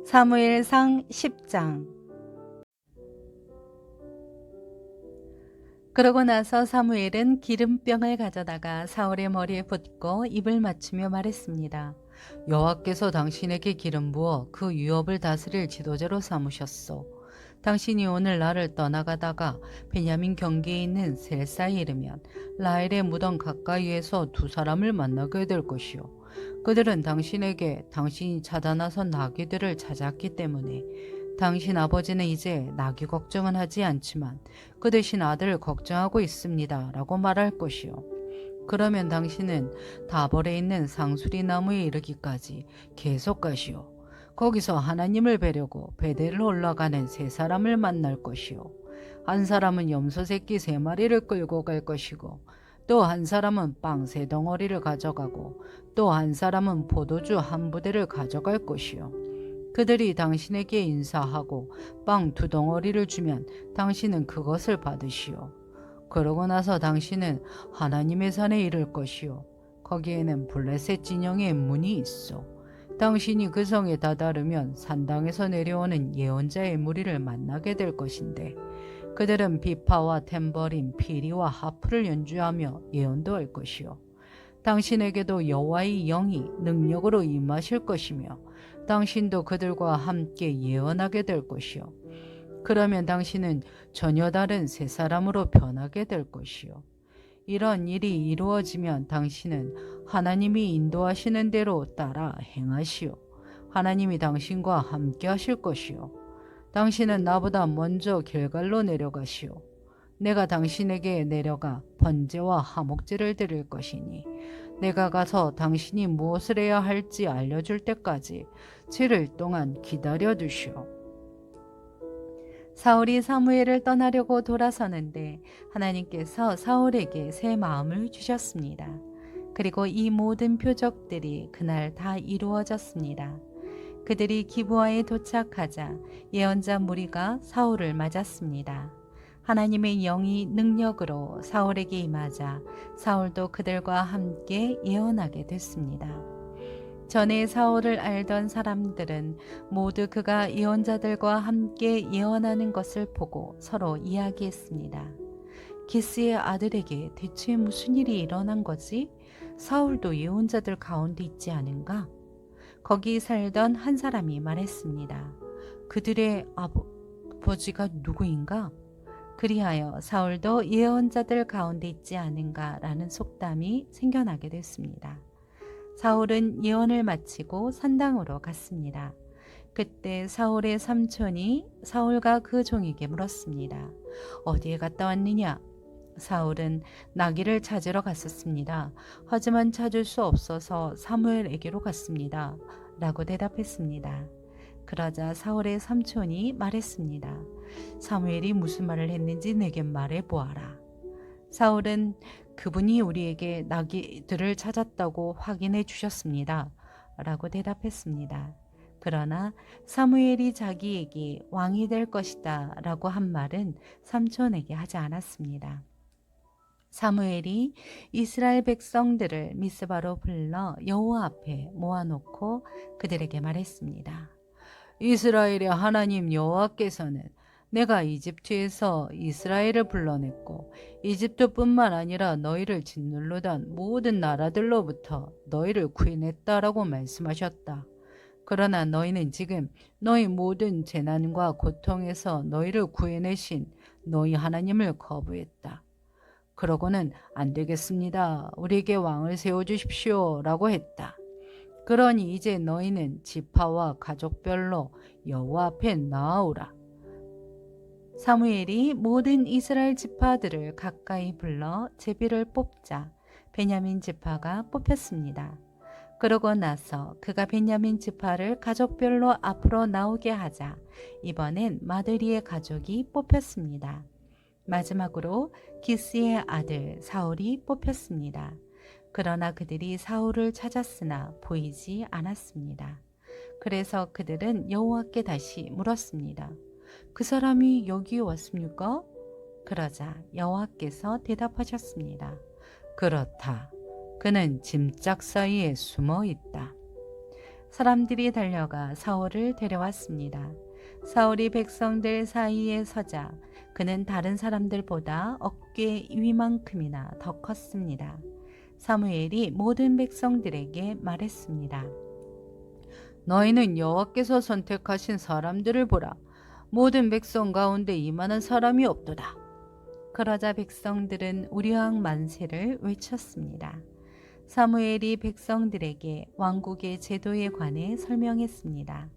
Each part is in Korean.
사무엘상 10장. 그러고 나서 사무엘은 기름병을 가져다가 사울의 머리에 붓고 입을 맞추며 말했습니다. 여호와께서 당신에게 기름 부어 그 유업을 다스릴 지도자로 삼으셨소. 당신이 오늘 나를 떠나가다가 베냐민 경계에 있는 셀사에 이르면 라헬의 무덤 가까이에서 두 사람을 만나게 될 것이요. 그들은 당신에게 당신이 찾아 나선 나귀들을 찾았기 때문에 당신 아버지는 이제 나귀 걱정은 하지 않지만 그 대신 아들을 걱정하고 있습니다 라고 말할 것이요. 그러면 당신은 다벌에 있는 상수리 나무에 이르기까지 계속 가시오. 거기서 하나님을 뵈려고 베델로 올라가는 세 사람을 만날 것이요. 한 사람은 염소 새끼 3마리를 끌고 갈 것이고 또 한 사람은 빵 3덩어리를 가져가고 또 한 사람은 포도주 1부대를 가져갈 것이요. 그들이 당신에게 인사하고 빵 2덩어리를 주면 당신은 그것을 받으시오. 그러고 나서 당신은 하나님의 산에 이를 것이요. 거기에는 블레셋 진영의 문이 있어. 당신이 그 성에 다다르면 산당에서 내려오는 예언자의 무리를 만나게 될 것인데 그들은 비파와 탬버린, 피리와 하프를 연주하며 예언도 할 것이요. 당신에게도 여호와의 영이 능력으로 임하실 것이며 당신도 그들과 함께 예언하게 될 것이요. 그러면 당신은 전혀 다른 새 사람으로 변하게 될 것이요. 이런 일이 이루어지면 당신은 하나님이 인도하시는 대로 따라 행하시오. 하나님이 당신과 함께 하실 것이요. 당신은 나보다 먼저 길갈로 내려가시오. 내가 당신에게 내려가 번제와 화목제를 드릴 것이니 내가 가서 당신이 무엇을 해야 할지 알려줄 때까지 7일 동안 기다려 두시오. 사울이 사무엘을 떠나려고 돌아서는데 하나님께서 사울에게 새 마음을 주셨습니다. 그리고 이 모든 표적들이 그날 다 이루어졌습니다. 그들이 기브아에 도착하자 예언자 무리가 사울을 맞았습니다. 하나님의 영이 능력으로 사울에게 임하자 사울도 그들과 함께 예언하게 됐습니다. 전에 사울을 알던 사람들은 모두 그가 예언자들과 함께 예언하는 것을 보고 서로 이야기했습니다. 기스의 아들에게 대체 무슨 일이 일어난 거지? 사울도 예언자들 가운데 있지 않은가? 거기 살던 한 사람이 말했습니다. 그들의 아버지가 누구인가? 그리하여 사울도 예언자들 가운데 있지 않은가라는 속담이 생겨나게 됐습니다. 사울은 예언을 마치고 산당으로 갔습니다. 그때 사울의 삼촌이 사울과 그 종에게 물었습니다. 어디에 갔다 왔느냐? 사울은 나귀를 찾으러 갔었습니다. 하지만 찾을 수 없어서 사무엘에게로 갔습니다. 라고 대답했습니다. 그러자 사울의 삼촌이 말했습니다. 사무엘이 무슨 말을 했는지 내게 말해 보아라. 사울은 그분이 우리에게 나귀들을 찾았다고 확인해 주셨습니다. 라고 대답했습니다. 그러나 사무엘이 자기에게 왕이 될 것이다 라고 한 말은 삼촌에게 하지 않았습니다. 사무엘이 이스라엘 백성들을 미스바로 불러 여호와 앞에 모아놓고 그들에게 말했습니다. 이스라엘의 하나님 여호와께서는 내가 이집트에서 이스라엘을 불러냈고 이집트뿐만 아니라 너희를 짓누르던 모든 나라들로부터 너희를 구해냈다라고 말씀하셨다. 그러나 너희는 지금 너희 모든 재난과 고통에서 너희를 구해내신 너희 하나님을 거부했다. 그러고는 안 되겠습니다. 우리에게 왕을 세워주십시오 라고 했다. 그러니 이제 너희는 지파와 가족별로 여호와 앞에 나아오라. 사무엘이 모든 이스라엘 지파들을 가까이 불러 제비를 뽑자 베냐민 지파가 뽑혔습니다. 그러고 나서 그가 베냐민 지파를 가족별로 앞으로 나오게 하자 이번엔 마드리의 가족이 뽑혔습니다. 마지막으로 기스의 아들 사울이 뽑혔습니다. 그러나 그들이 사울을 찾았으나 보이지 않았습니다. 그래서 그들은 여호와께 다시 물었습니다. 그 사람이 여기에 왔습니까? 그러자 여호와께서 대답하셨습니다. 그렇다. 그는 짐짝 사이에 숨어 있다. 사람들이 달려가 사울을 데려왔습니다. 사울이 백성들 사이에 서자 그는 다른 사람들보다 어깨 위만큼이나 더 컸습니다. 사무엘이 모든 백성들에게 말했습니다. 너희는 여호와께서 선택하신 사람들을 보라. 모든 백성 가운데 이만한 사람이 없도다. 그러자 백성들은 우리왕 만세를 외쳤습니다. 사무엘이 백성들에게 왕국의 제도에 관해 설명했습니다.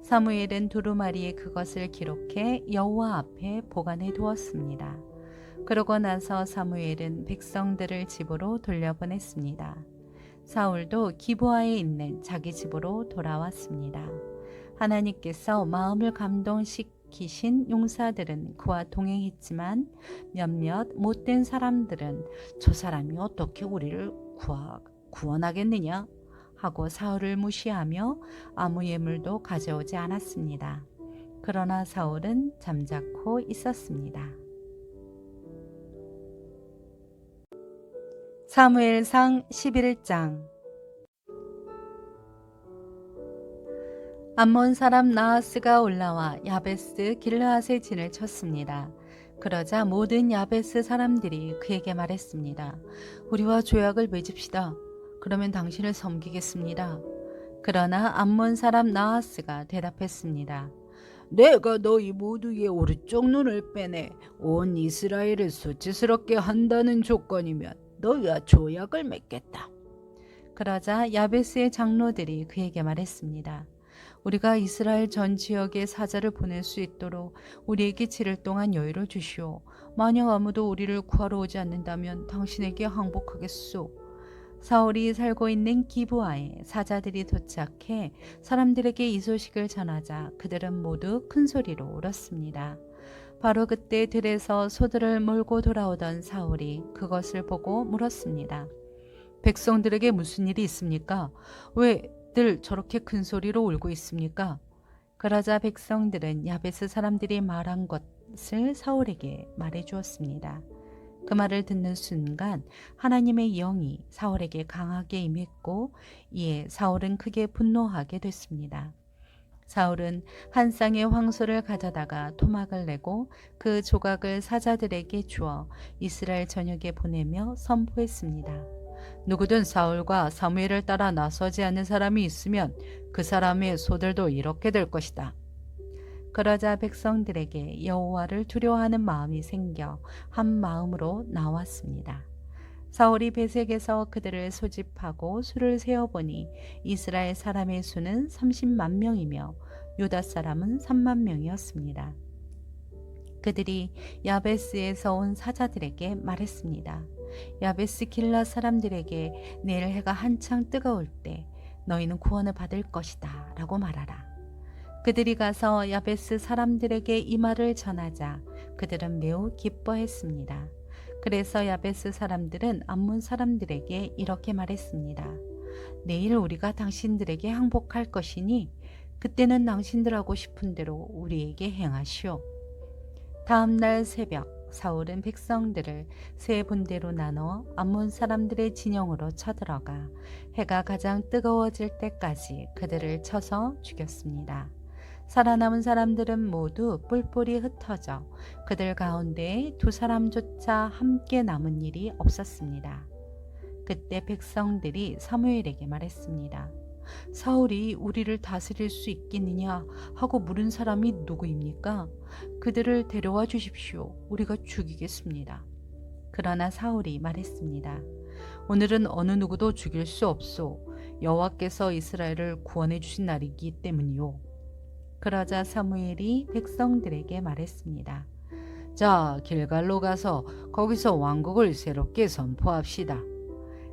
사무엘은 두루마리에 그것을 기록해 여호와 앞에 보관해 두었습니다. 그러고 나서 사무엘은 백성들을 집으로 돌려보냈습니다. 사울도 기브아에 있는 자기 집으로 돌아왔습니다. 하나님께서 마음을 감동시키신 용사들은 그와 동행했지만 몇몇 못된 사람들은 저 사람이 어떻게 우리를 구원하겠느냐 하고 사울을 무시하며 아무 예물도 가져오지 않았습니다. 그러나 사울은 잠자코 있었습니다. 사무엘상 11장. 암몬 사람 나하스가 올라와 야베스 길르앗의 진을 쳤습니다. 그러자 모든 야베스 사람들이 그에게 말했습니다. 우리와 조약을 맺읍시다. 그러면 당신을 섬기겠습니다. 그러나 암몬 사람 나하스가 대답했습니다. 내가 너희 모두의 오른쪽 눈을 빼내 온 이스라엘을 수치스럽게 한다는 조건이면 너희와 조약을 맺겠다. 그러자 야베스의 장로들이 그에게 말했습니다. 우리가 이스라엘 전 지역에 사자를 보낼 수 있도록 우리에게 7일 동안 여유를 주시오. 만약 아무도 우리를 구하러 오지 않는다면 당신에게 항복하겠소. 사울이 살고 있는 기브아에 사자들이 도착해 사람들에게 이 소식을 전하자 그들은 모두 큰 소리로 울었습니다. 바로 그때 들에서 소들을 몰고 돌아오던 사울이 그것을 보고 물었습니다. 백성들에게 무슨 일이 있습니까? 왜들 저렇게 큰 소리로 울고 있습니까? 그러자 백성들은 야베스 사람들이 말한 것을 사울에게 말해 주었습니다. 그 말을 듣는 순간 하나님의 영이 사울에게 강하게 임했고 이에 사울은 크게 분노하게 됐습니다. 사울은 한 쌍의 황소를 가져다가 토막을 내고 그 조각을 사자들에게 주어 이스라엘 전역에 보내며 선포했습니다. 누구든 사울과 사무엘을 따라 나서지 않는 사람이 있으면 그 사람의 소들도 이렇게 될 것이다. 그러자 백성들에게 여호와를 두려워하는 마음이 생겨 한 마음으로 나왔습니다. 사울이 베색에서 그들을 소집하고 수를 세어보니 이스라엘 사람의 수는 30만 명이며 유다 사람은 3만 명이었습니다. 그들이 야베스에서 온 사자들에게 말했습니다. 야베스 길라 사람들에게 내일 해가 한창 뜨거울 때 너희는 구원을 받을 것이다 라고 말하라. 그들이 가서 야베스 사람들에게 이 말을 전하자 그들은 매우 기뻐했습니다. 그래서 야베스 사람들은 암몬 사람들에게 이렇게 말했습니다. 내일 우리가 당신들에게 항복할 것이니 그때는 당신들 하고 싶은 대로 우리에게 행하시오. 다음 날 새벽 사울은 백성들을 세 분대로 나눠 암몬 사람들의 진영으로 쳐들어가 해가 가장 뜨거워질 때까지 그들을 쳐서 죽였습니다. 살아남은 사람들은 모두 뿔뿔이 흩어져 그들 가운데 두 사람조차 함께 남은 일이 없었습니다. 그때 백성들이 사무엘에게 말했습니다. 사울이 우리를 다스릴 수 있겠느냐 하고 물은 사람이 누구입니까? 그들을 데려와 주십시오. 우리가 죽이겠습니다. 그러나 사울이 말했습니다. 오늘은 어느 누구도 죽일 수 없소. 여호와께서 이스라엘을 구원해 주신 날이기 때문이요. 그러자 사무엘이 백성들에게 말했습니다. 자, 길갈로 가서 거기서 왕국을 새롭게 선포합시다.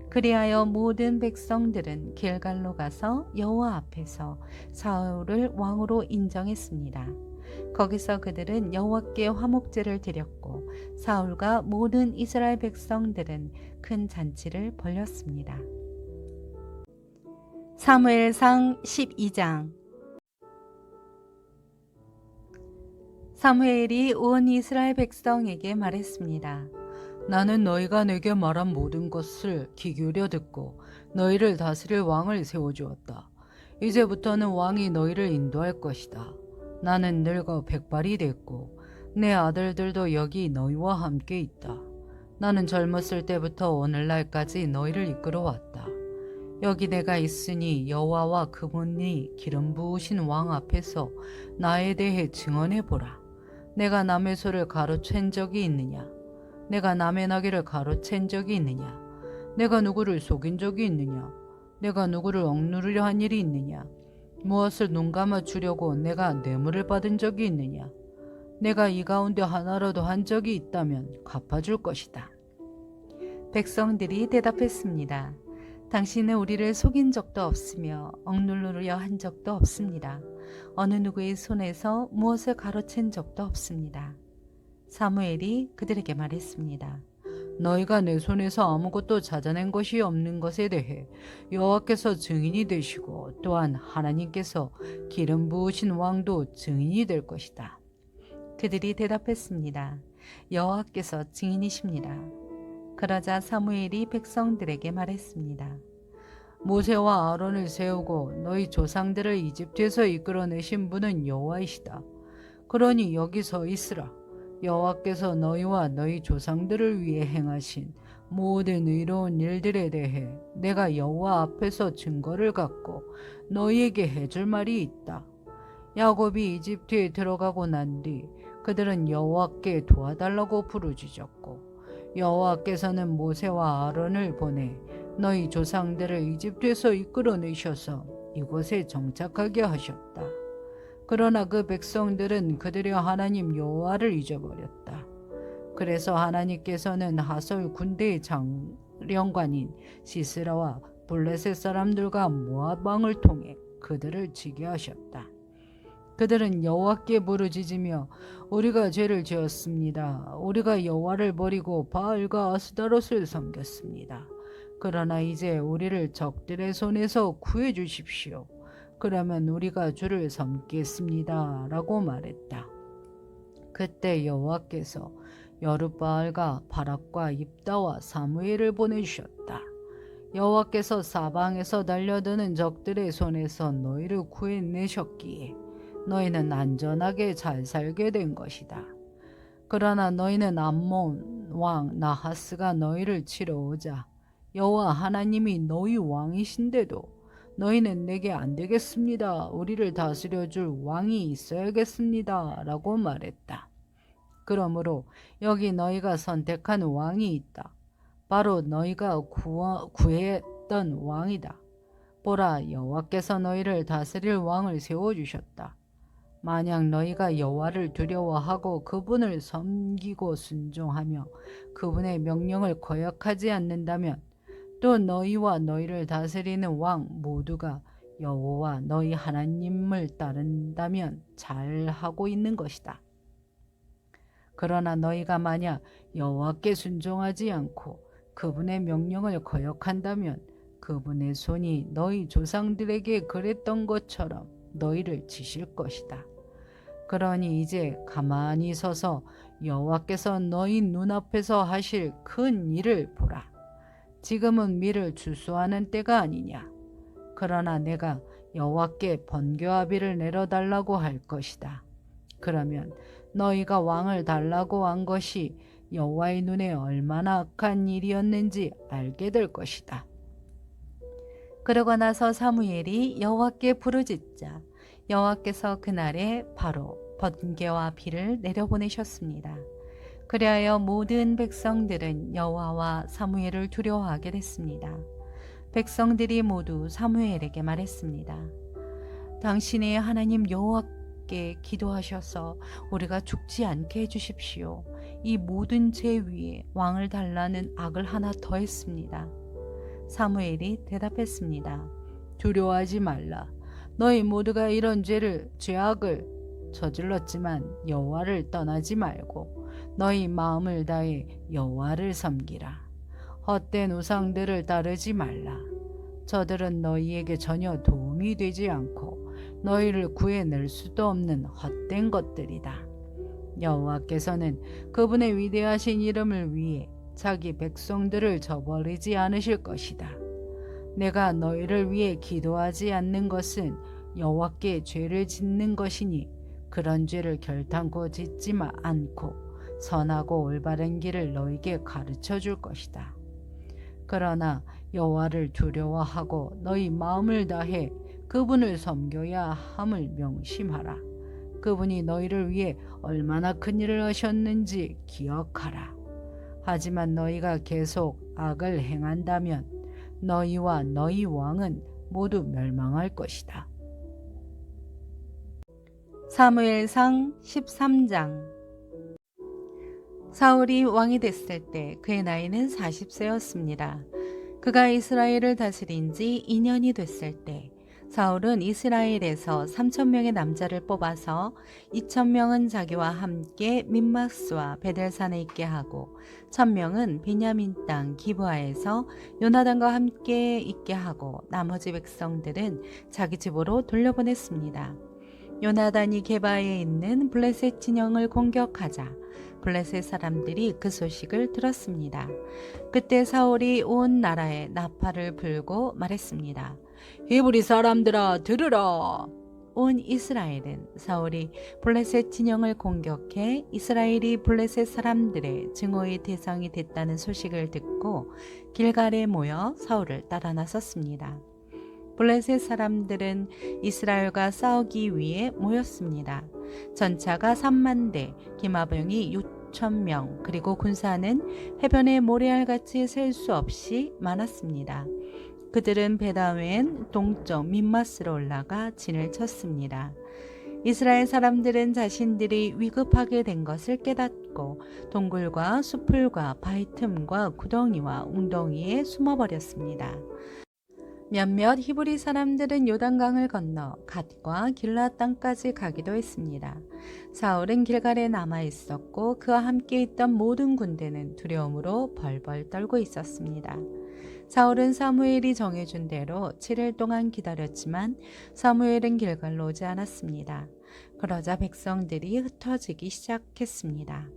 그리하여 모든 백성들은 길갈로 가서 여호와 앞에서 사울을 왕으로 인정했습니다. 거기서 그들은 여호와께 화목제를 드렸고 사울과 모든 이스라엘 백성들은 큰 잔치를 벌였습니다. 사무엘상 12장. 사무엘이 온 이스라엘 백성에게 말했습니다. 나는 너희가 내게 말한 모든 것을 귀 기울여 듣고 너희를 다스릴 왕을 세워주었다. 이제부터는 왕이 너희를 인도할 것이다. 나는 늙어 백발이 됐고 내 아들들도 여기 너희와 함께 있다. 나는 젊었을 때부터 오늘날까지 너희를 이끌어왔다. 여기 내가 있으니 여호와와 그분이 기름 부으신 왕 앞에서 나에 대해 증언해 보라. 내가 남의 소를 가로챈 적이 있느냐? 내가 남의 나귀를 가로챈 적이 있느냐? 내가 누구를 속인 적이 있느냐? 내가 누구를 억누르려 한 일이 있느냐? 무엇을 눈 감아 주려고 내가 뇌물을 받은 적이 있느냐? 내가 이 가운데 하나라도 한 적이 있다면 갚아줄 것이다. 백성들이 대답했습니다. 당신은 우리를 속인 적도 없으며 억누르려 한 적도 없습니다. 어느 누구의 손에서 무엇을 가로챈 적도 없습니다. 사무엘이 그들에게 말했습니다. 너희가 내 손에서 아무것도 찾아낸 것이 없는 것에 대해 여호와께서 증인이 되시고 또한 하나님께서 기름 부으신 왕도 증인이 될 것이다. 그들이 대답했습니다. 여호와께서 증인이십니다. 그러자 사무엘이 백성들에게 말했습니다. 모세와 아론을 세우고 너희 조상들을 이집트에서 이끌어내신 분은 여호와이시다. 그러니 여기 서 있으라. 여호와께서 너희와 너희 조상들을 위해 행하신 모든 의로운 일들에 대해 내가 여호와 앞에서 증거를 갖고 너희에게 해줄 말이 있다. 야곱이 이집트에 들어가고 난 뒤 그들은 여호와께 도와달라고 부르짖었고 여호와께서는 모세와 아론을 보내 너희 조상들을 이집트에서 이끌어내셔서 이곳에 정착하게 하셨다. 그러나 그 백성들은 그들의 하나님 여호와를 잊어버렸다. 그래서 하나님께서는 하솔 군대의 장령관인 시스라와 블레셋 사람들과 모압 왕을 통해 그들을 지게 하셨다. 그들은 여호와께 부르짖으며 우리가 죄를 지었습니다. 우리가 여호와를 버리고 바알과 아스다롯을 섬겼습니다. 그러나 이제 우리를 적들의 손에서 구해 주십시오. 그러면 우리가 주를 섬기겠습니다. 라고 말했다. 그때 여호와께서 여룻바알과 바락과 입다와 사무엘을 보내주셨다. 여호와께서 사방에서 달려드는 적들의 손에서 너희를 구해내셨기에 너희는 안전하게 잘 살게 된 것이다. 그러나 너희는 암몬 왕 나하스가 너희를 치러 오자 여호와 하나님이 너희 왕이신데도 너희는 내게 안 되겠습니다. 우리를 다스려 줄 왕이 있어야겠습니다. 라고 말했다. 그러므로 여기 너희가 선택한 왕이 있다. 바로 너희가 구했던 왕이다. 보라, 여호와께서 너희를 다스릴 왕을 세워주셨다. 만약 너희가 여호와를 두려워하고 그분을 섬기고 순종하며 그분의 명령을 거역하지 않는다면 또 너희와 너희를 다스리는 왕 모두가 여호와 너희 하나님을 따른다면 잘하고 있는 것이다. 그러나 너희가 만약 여호와께 순종하지 않고 그분의 명령을 거역한다면 그분의 손이 너희 조상들에게 그랬던 것처럼 너희를 치실 것이다. 그러니 이제 가만히 서서 여호와께서 너희 눈앞에서 하실 큰 일을 보라. 지금은 미를 추수하는 때가 아니냐. 그러나 내가 여호와께 번개와 비를 내려달라고 할 것이다. 그러면 너희가 왕을 달라고 한 것이 여호와의 눈에 얼마나 악한 일이었는지 알게 될 것이다. 그러고 나서 사무엘이 여호와께 부르짖자 여호와께서 그날에 바로 번개와 비를 내려보내셨습니다. 그리하여 모든 백성들은 여호와와 사무엘을 두려워하게 됐습니다. 백성들이 모두 사무엘에게 말했습니다. 당신의 하나님 여호와께 기도하셔서 우리가 죽지 않게 해주십시오. 이 모든 죄 위에 왕을 달라는 악을 하나 더했습니다. 사무엘이 대답했습니다. 두려워하지 말라. 너희 모두가 이런 죄악을 저질렀지만 여호와를 떠나지 말고 너희 마음을 다해 여호와를 섬기라. 헛된 우상들을 따르지 말라. 저들은 너희에게 전혀 도움이 되지 않고 너희를 구해낼 수도 없는 헛된 것들이다. 여호와께서는 그분의 위대하신 이름을 위해 자기 백성들을 저버리지 않으실 것이다. 내가 너희를 위해 기도하지 않는 것은 여호와께 죄를 짓는 것이니 그런 죄를 결탄코 짓지 않고 선하고 올바른 길을 너희에게 가르쳐 줄 것이다. 그러나 여호와를 두려워하고 너희 마음을 다해 그분을 섬겨야 함을 명심하라. 그분이 너희를 위해 얼마나 큰 일을 하셨는지 기억하라. 하지만 너희가 계속 악을 행한다면 너희와 너희 왕은 모두 멸망할 것이다. 사무엘상 13장. 사울이 왕이 됐을 때 그의 나이는 40세였습니다. 그가 이스라엘을 다스린 지 2년이 됐을 때 사울은 이스라엘에서 3,000명의 남자를 뽑아서 2,000명은 자기와 함께 민마스와 베델산에 있게 하고 1,000명은 베냐민 땅 기브아에서 요나단과 함께 있게 하고 나머지 백성들은 자기 집으로 돌려보냈습니다. 요나단이 게바에 있는 블레셋 진영을 공격하자 블레셋 사람들이 그 소식을 들었습니다. 그때 사울이 온 나라에 나팔을 불고 말했습니다. 히브리 사람들아 들으라. 온 이스라엘은 사울이 블레셋 진영을 공격해 이스라엘이 블레셋 사람들의 증오의 대상이 됐다는 소식을 듣고 길갈에 모여 사울을 따라 나섰습니다. 블레셋 사람들은 이스라엘과 싸우기 위해 모였습니다. 전차가 3만 대, 기마병이 6,000명, 그리고 군사는 해변의 모래알같이 셀 수 없이 많았습니다. 그들은 베다웬 동쪽 민마스로 올라가 진을 쳤습니다. 이스라엘 사람들은 자신들이 위급하게 된 것을 깨닫고 동굴과 수풀과 바위 틈과 구덩이와 웅덩이에 숨어버렸습니다. 몇몇 히브리 사람들은 요단강을 건너 갓과 길라 땅까지 가기도 했습니다. 사울은 길갈에 남아 있었고 그와 함께 있던 모든 군대는 두려움으로 벌벌 떨고 있었습니다. 사울은 사무엘이 정해준 대로 7일 동안 기다렸지만 사무엘은 길갈로 오지 않았습니다. 그러자 백성들이 흩어지기 시작했습니다.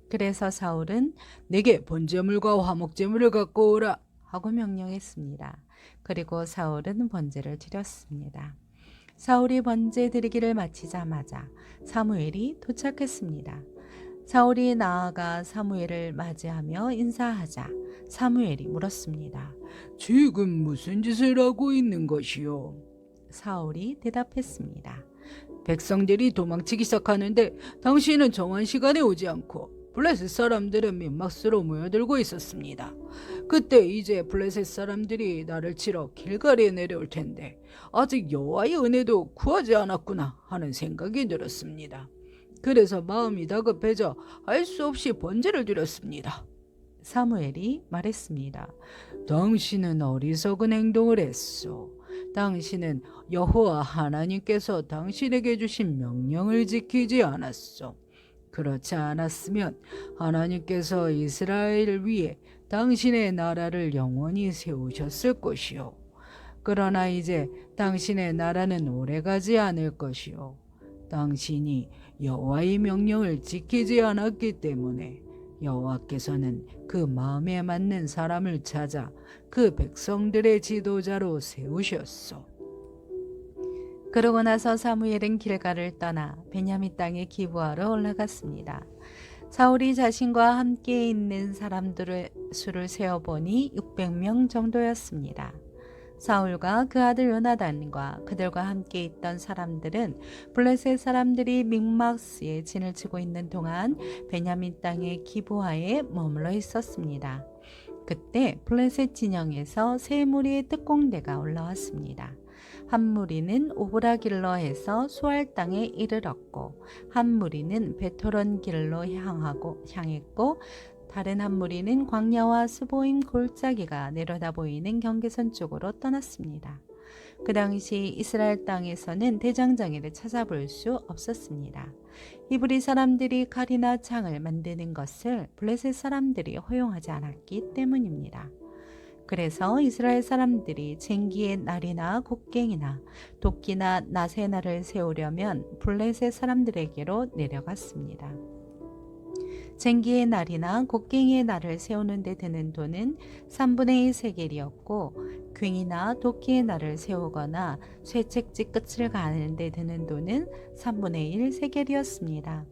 그래서 사울은 내게 번제물과 화목제물을 갖고 오라 하고 명령했습니다. 그리고 사울은 번제를 드렸습니다. 사울이 번제 드리기를 마치자마자 사무엘이 도착했습니다. 사울이 나아가 사무엘을 맞이하며 인사하자 사무엘이 물었습니다. 지금 무슨 짓을 하고 있는 것이요? 사울이 대답했습니다. 백성들이 도망치기 시작하는데 당신은 정한 시간에 오지 않고 블레셋 사람들은 민막스로 모여들고 있었습니다. 그때 이제 블레셋 사람들이 나를 치러 길갈에 내려올 텐데 아직 여호와의 은혜도 구하지 않았구나 하는 생각이 들었습니다. 그래서 마음이 다급해져 할 수 없이 번제를 드렸습니다. 사무엘이 말했습니다. 당신은 어리석은 행동을 했소. 당신은 여호와 하나님께서 당신에게 주신 명령을 지키지 않았소. 그렇지 않았으면 하나님께서 이스라엘을 위해 당신의 나라를 영원히 세우셨을 것이요. 그러나 이제 당신의 나라는 오래가지 않을 것이요. 당신이 여호와의 명령을 지키지 않았기 때문에 여호와께서는 그 마음에 맞는 사람을 찾아 그 백성들의 지도자로 세우셨소. 그러고 나서 사무엘은 길갈을 떠나 베냐민 땅의 기브아로 올라갔습니다. 사울이 자신과 함께 있는 사람들의 수를 세어보니 600명 정도였습니다. 사울과 그 아들 요나단과 그들과 함께 있던 사람들은 블레셋 사람들이 mikmak스에 진을 치고 있는 동안 베냐민 땅의 기브아에 머물러 있었습니다. 그때 블레셋 진영에서 세 무리의 특공대가 올라왔습니다. 한 무리는 오브라 길러에서 수알 땅에 이르렀고 한 무리는 베토론 길로 향했고 다른 한 무리는 광야와 스보임 골짜기가 내려다 보이는 경계선 쪽으로 떠났습니다. 그 당시 이스라엘 땅에서는 대장장이를 찾아볼 수 없었습니다. 히브리 사람들이 칼이나 창을 만드는 것을 블레셋 사람들이 허용하지 않았기 때문입니다. 그래서 이스라엘 사람들이 쟁기의 날이나 곡괭이나 도끼나 낫의 날을 세우려면 블레셋 사람들에게로 내려갔습니다. 쟁기의 날이나 곡괭이의 날을 세우는 데 드는 돈은 3분의 1 세겔이었고 궁이나 도끼의 날을 세우거나 쇠책지 끝을 가는 데 드는 돈은 3분의 1 세겔이었습니다.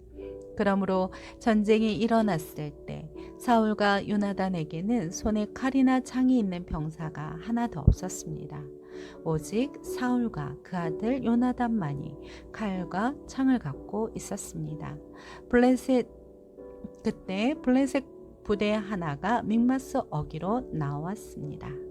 그러므로 전쟁이 일어났을 때 사울과 요나단에게는 손에 칼이나 창이 있는 병사가 하나도 없었습니다. 오직 사울과 그 아들 요나단만이 칼과 창을 갖고 있었습니다. 그때 블레셋 부대 하나가 mik마스 어기로 나왔습니다.